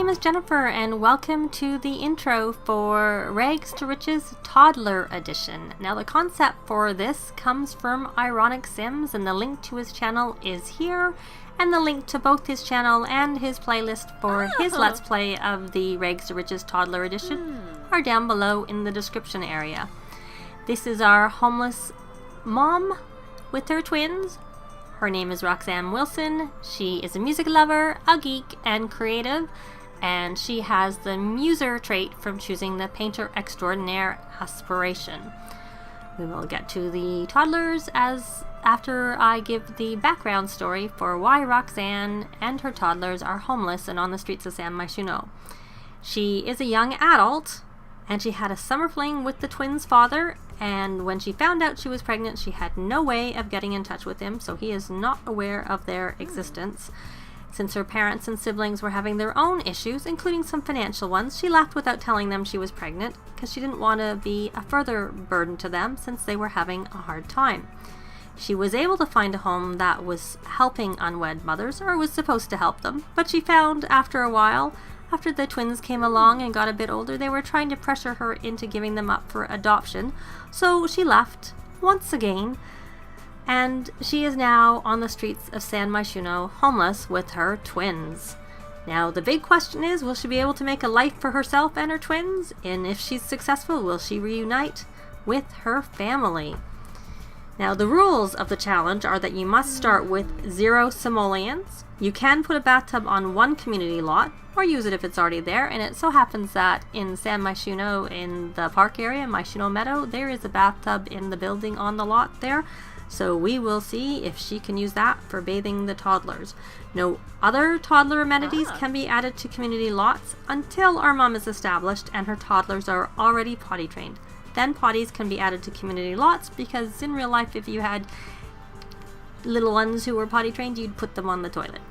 name is Jennifer, and welcome to the intro for Rags to Riches Toddler Edition. Now, the concept for this comes from Ironic Sims, and the link to his channel is here, and the link to both his channel and his playlist for his Let's Play of the Rags to Riches Toddler Edition are down below in the description area. This is our homeless mom with her twins. Her name is Roxanne Wilson. She is a music lover, a geek, and creative, and she has the muser trait from choosing the painter extraordinaire aspiration. We will get to the toddlers after I give the background story for why Roxanne and her toddlers are homeless and on the streets of San Myshuno. She is a young adult, and she had a summer fling with the twins' father, and when she found out she was pregnant, she had no way of getting in touch with him, so he is not aware of their existence. Since her parents and siblings were having their own issues, including some financial ones, she left without telling them she was pregnant, because she didn't want to be a further burden to them since they were having a hard time. She was able to find a home that was helping unwed mothers, or was supposed to help them, but she found after a while, after the twins came along and got a bit older, they were trying to pressure her into giving them up for adoption, so she left once again, and she is now on the streets of San Myshuno, homeless with her twins. Now, the big question is, will she be able to make a life for herself and her twins? And if she's successful, will she reunite with her family? Now, the rules of the challenge are that you must start with 0 simoleons. You can put a bathtub on one community lot, or use it if it's already there, and it so happens that in San Myshuno, in the park area, Myshuno Meadow, there is a bathtub in the building on the lot there, so we will see if she can use that for bathing the toddlers. No other toddler amenities can be added to community lots until our mom is established and her toddlers are already potty trained. Then potties can be added to community lots, because in real life, if you had little ones who were potty trained, you'd put them on the toilet.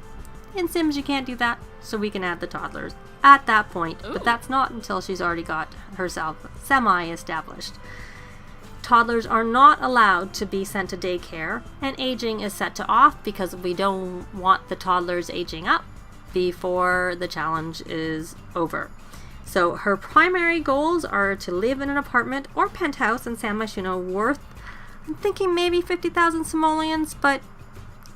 In Sims, you can't do that, so we can add the toddlers at that point, but that's not until she's already got herself semi-established. Toddlers are not allowed to be sent to daycare, and aging is set to off because we don't want the toddlers aging up before the challenge is over. So her primary goals are to live in an apartment or penthouse in San Myshuno worth, I'm thinking maybe 50,000 simoleons, but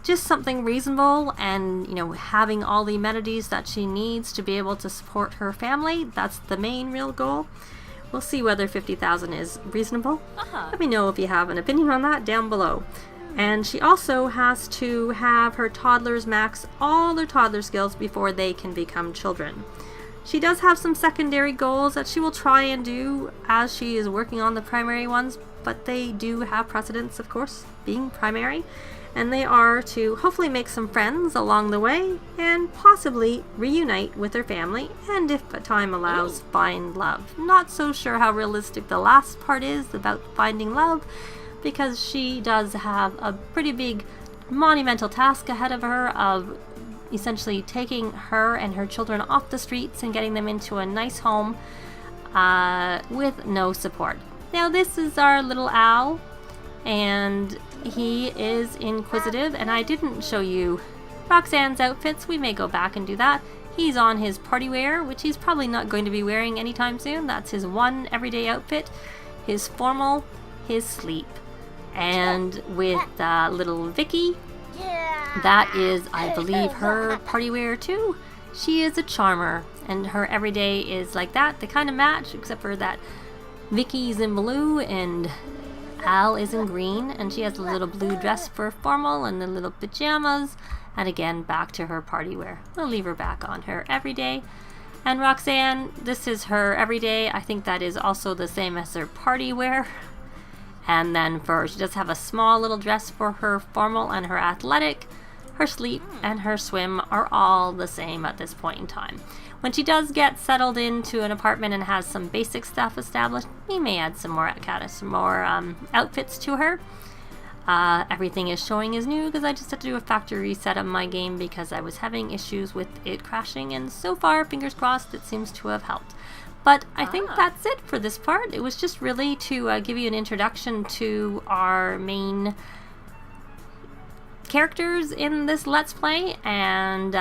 just something reasonable, and having all the amenities that she needs to be able to support her family. That's the main real goal. We'll see whether 50,000 is reasonable. Let me know if you have an opinion on that down below. And she also has to have her toddlers max all their toddler skills before they can become children. She does have some secondary goals that she will try and do as she is working on the primary ones, but they do have precedence, of course, being primary. And they are to hopefully make some friends along the way and possibly reunite with her family, and if time allows, find love. Not so sure how realistic the last part is about finding love, because she does have a pretty big monumental task ahead of her of essentially taking her and her children off the streets and getting them into a nice home with no support. Now, this is our little owl, and he is inquisitive, and I didn't show you Roxanne's outfits. We may go back and do that. He's on his party wear, which he's probably not going to be wearing anytime soon. That's his one everyday outfit, his formal, his sleep. And with little Vicki, that is, I believe, her party wear too. She is a charmer, and her everyday is like that. They kind of match, except for that Vicky's in blue and Al is in green, and she has a little blue dress for formal and the little pajamas, and again back to her party wear. We'll leave her back on her everyday. And Roxanne, this is her everyday. I think that is also the same as her party wear. And then she does have a small little dress for her formal and her athletic. Her sleep and her swim are all the same at this point in time. When she does get settled into an apartment and has some basic stuff established, we may add some more outfits to her. Everything is showing as new because I just had to do a factory reset of my game because I was having issues with it crashing, and so far, fingers crossed, it seems to have helped. But I think that's it for this part. It was just really to give you an introduction to our main characters in this Let's Play, and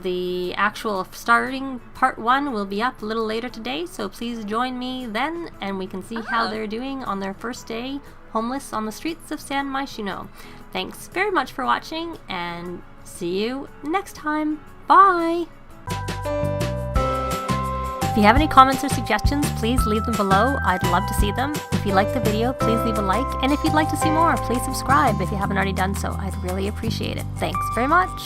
the actual starting part 1 will be up a little later today, so please join me then, and we can see how they're doing on their first day homeless on the streets of San Myshuno. Thanks very much for watching, and see you next time. Bye! If you have any comments or suggestions, please leave them below. I'd love to see them. If you like the video, please leave a like. And if you'd like to see more, please subscribe if you haven't already done so. I'd really appreciate it. Thanks very much.